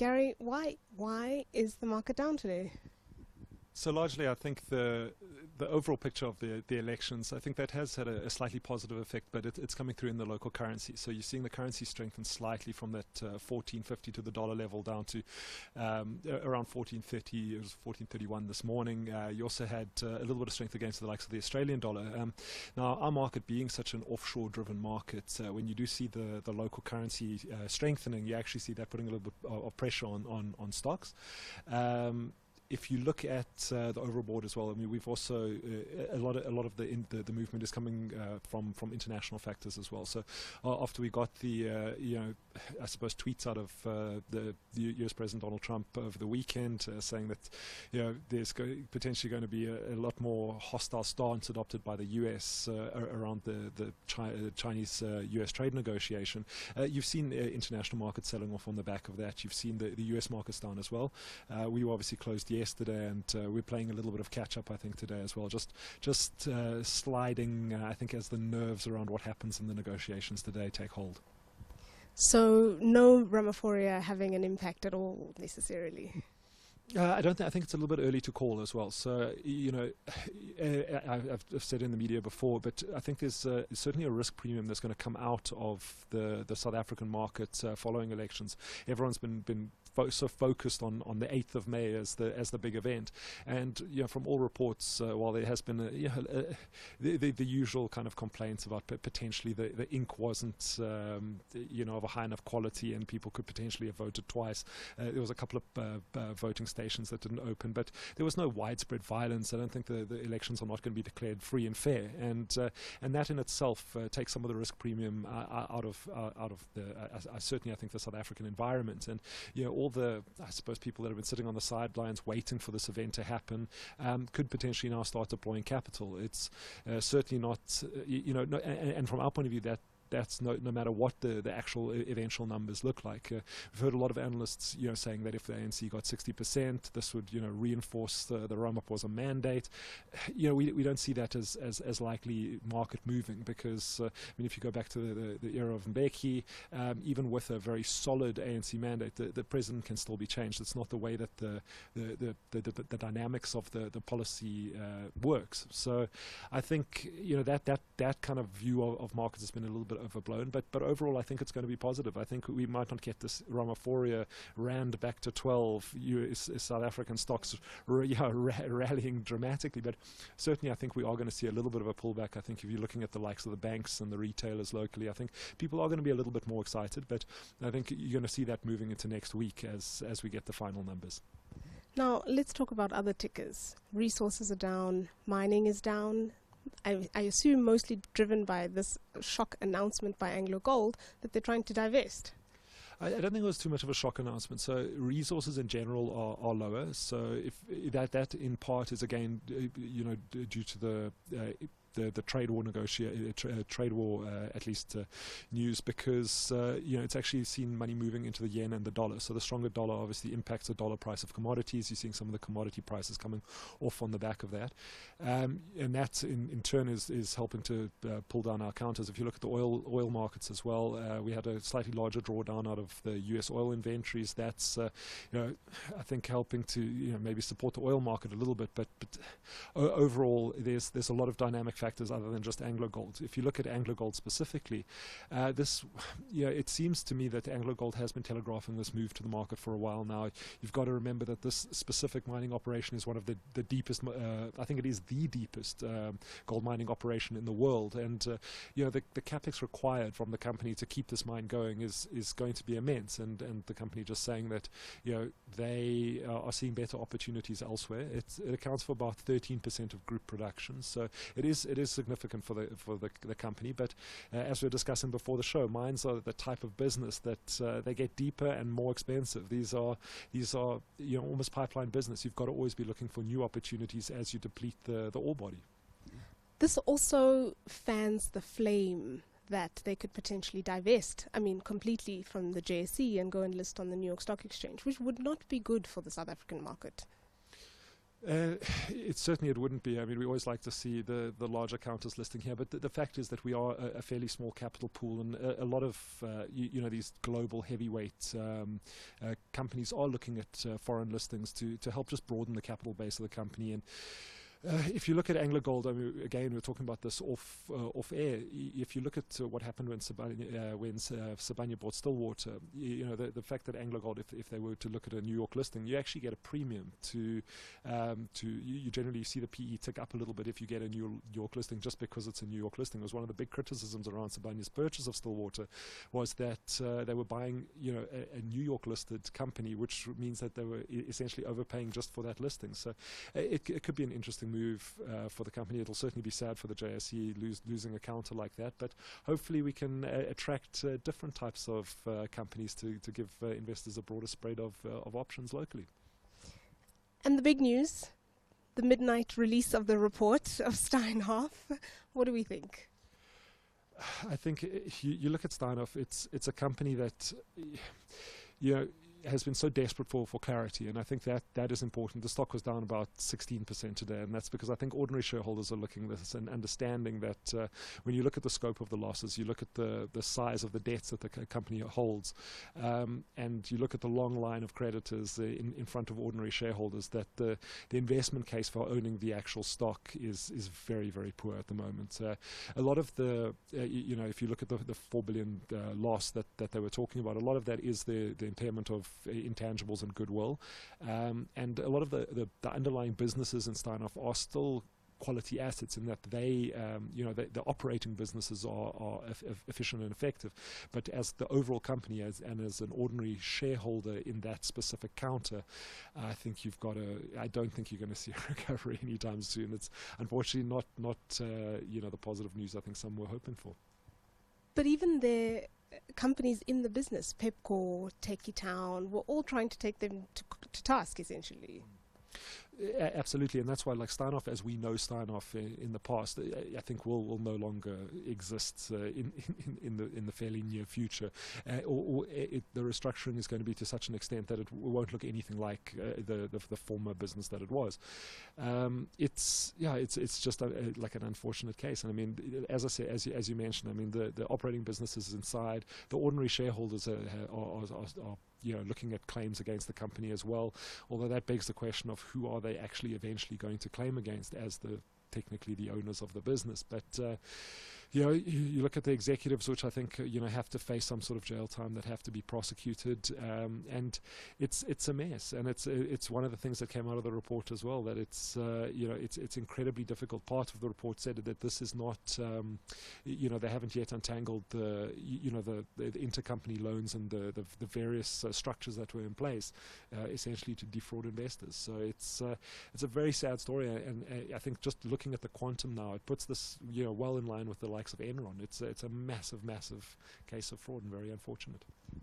Gary, why is the market down today? So largely, I think the overall picture of the elections, I think that has had a slightly positive effect, but it's coming through in the local currency. So you're seeing the currency strengthen slightly from that 14.50 to the dollar level down to around 14.30. It was 14.31 this morning. You also had a little bit of strength against the likes of the Australian dollar. Now, our market being such an offshore-driven market, when you do see the local currency strengthening, you actually see that putting a little bit of pressure on stocks. If you look at the overall board as well, I mean, we've also a lot of the movement is coming from international factors as well. So after we got the I suppose tweets out of the U.S. President Donald Trump over the weekend saying that there's potentially going to be a lot more hostile stance adopted by the U.S. Around the Chinese U.S. trade negotiation, you've seen international markets selling off on the back of that. You've seen the U.S. markets down as well. We were obviously closed yesterday, and we're playing a little bit of catch up, I think, today as well. Just sliding, I think, as the nerves around what happens in the negotiations today take hold. So no Ramaphoria having an impact at all necessarily. I don't think. I think it's a little bit early to call as well. So I've said in the media before, but I think there's certainly a risk premium that's going to come out of the South African market following elections. Everyone's been so focused on the 8th of May as the big event, and from all reports, while there has been the usual kind of complaints about potentially the ink wasn't of a high enough quality and people could potentially have voted twice. There was a couple of voting stations that didn't open, but there was no widespread violence. I don't think the elections are not going to be declared free and fair, and that in itself takes some of the risk premium out of certainly I think the South African environment, and all the, I suppose, people that have been sitting on the sidelines waiting for this event to happen could potentially now start deploying capital. It's certainly not, and from our point of view, that's no matter what the actual eventual numbers look like. We've heard a lot of analysts saying that if the ANC got 60%, this would reinforce the Ramaphosa mandate. We don't see that as likely market moving, because if you go back to the era of Mbeki, even with a very solid ANC mandate, the president can still be changed. It's not the way that the dynamics of the policy works. So I think that kind of view of markets has been a little bit overblown, but overall I think it's going to be positive. I think we might not get this Ramaphoria rand back to 12 South African stocks rallying dramatically, but certainly I think we are going to see a little bit of a pullback. I think if you're looking at the likes of the banks and the retailers locally, I think people are going to be a little bit more excited, but I think you're going to see that moving into next week as we get the final numbers. Now let's talk about other tickers. Resources are down, mining is down. I assume mostly driven by this shock announcement by Anglo Gold that they're trying to divest. I don't think it was too much of a shock announcement. So resources in general are lower. So if that in part is again due to the trade war at least news, because it's actually seen money moving into the yen and the dollar. So the stronger dollar obviously impacts the dollar price of commodities. You're seeing some of the commodity prices coming off on the back of that, and that in turn is helping to pull down our counters. If you look at the oil markets as well, we had a slightly larger drawdown out of the US oil inventories. That's I think helping to maybe support the oil market a little bit, but overall there's a lot of dynamic factors other than just Anglo Gold. If you look at Anglo Gold specifically, it seems to me that Anglo Gold has been telegraphing this move to the market for a while now. You've got to remember that this specific mining operation is one of the deepest, I think it is the deepest gold mining operation in the world, and the capex required from the company to keep this mine going is going to be immense, and the company just saying that they are seeing better opportunities elsewhere. It accounts for about 13% of group production, so it is significant for the company. But as we were discussing before the show, mines are the type of business that they get deeper and more expensive. These are almost pipeline business. You've got to always be looking for new opportunities as you deplete the ore body. This also fans the flame that they could potentially divest, completely from the JSE and go and list on the New York Stock Exchange, which would not be good for the South African market. It certainly it wouldn't be. I mean, we always like to see the larger counters listing here, but the fact is that we are a fairly small capital pool, and a lot of these global heavyweight companies are looking at foreign listings to help just broaden the capital base of the company. And if you look at AngloGold, I mean, again, we're talking about this off air. If you look at what happened when Sibanye bought Stillwater, the fact that AngloGold, if they were to look at a New York listing, you actually get a premium to you generally see the PE tick up a little bit if you get a New York listing just because it's a New York listing. It was one of the big criticisms around Sibanye's purchase of Stillwater was that they were buying a New York listed company, which means that they were essentially overpaying just for that listing. So it could be an interesting move for the company. It'll certainly be sad for the JSE losing a counter like that, but hopefully we can attract different types of companies to give investors a broader spread of options locally. And the big news, the midnight release of the report of Steinhoff. What do we think? I think you look at Steinhoff, it's a company that has been so desperate for clarity, and I think that is important. The stock was down about 16% today, and that's because I think ordinary shareholders are looking at this and understanding that when you look at the scope of the losses, you look at the size of the debts that the company holds, and you look at the long line of creditors in front of ordinary shareholders, that the investment case for owning the actual stock is very, very poor at the moment. A lot of the, if you look at the 4 billion loss that they were talking about, a lot of that is the impairment of intangibles and goodwill, and a lot of the underlying businesses in Steinhoff are still quality assets in that they, the operating businesses are efficient and effective, but as the overall company and as an ordinary shareholder in that specific counter, I think I don't think you're going to see a recovery anytime soon. It's unfortunately not the positive news I think some were hoping for. But even the companies in the business, Pipcore, Tekkie Town, were all trying to take them to task, essentially. Absolutely, and that's why, like Steinhoff, as we know Steinhoff in the past, I think will no longer exist in the fairly near future. The restructuring is going to be to such an extent that it won't look anything like the former business that it was. It's just like an unfortunate case. And I mean, as I say, as you mentioned, I mean the operating businesses inside, the ordinary shareholders are looking at claims against the company as well, although that begs the question of who are they actually eventually going to claim against as technically the owners of the business. But you look at the executives, which I think have to face some sort of jail time, that have to be prosecuted, and it's a mess. And it's one of the things that came out of the report as well, that it's incredibly difficult. Part of the report said that this is not they haven't yet untangled the intercompany loans and the various structures that were in place, essentially to defraud investors. So it's a very sad story, and I think just looking at the quantum now, it puts this well in line with the likes of Enron. It's a massive case of fraud, and very unfortunate.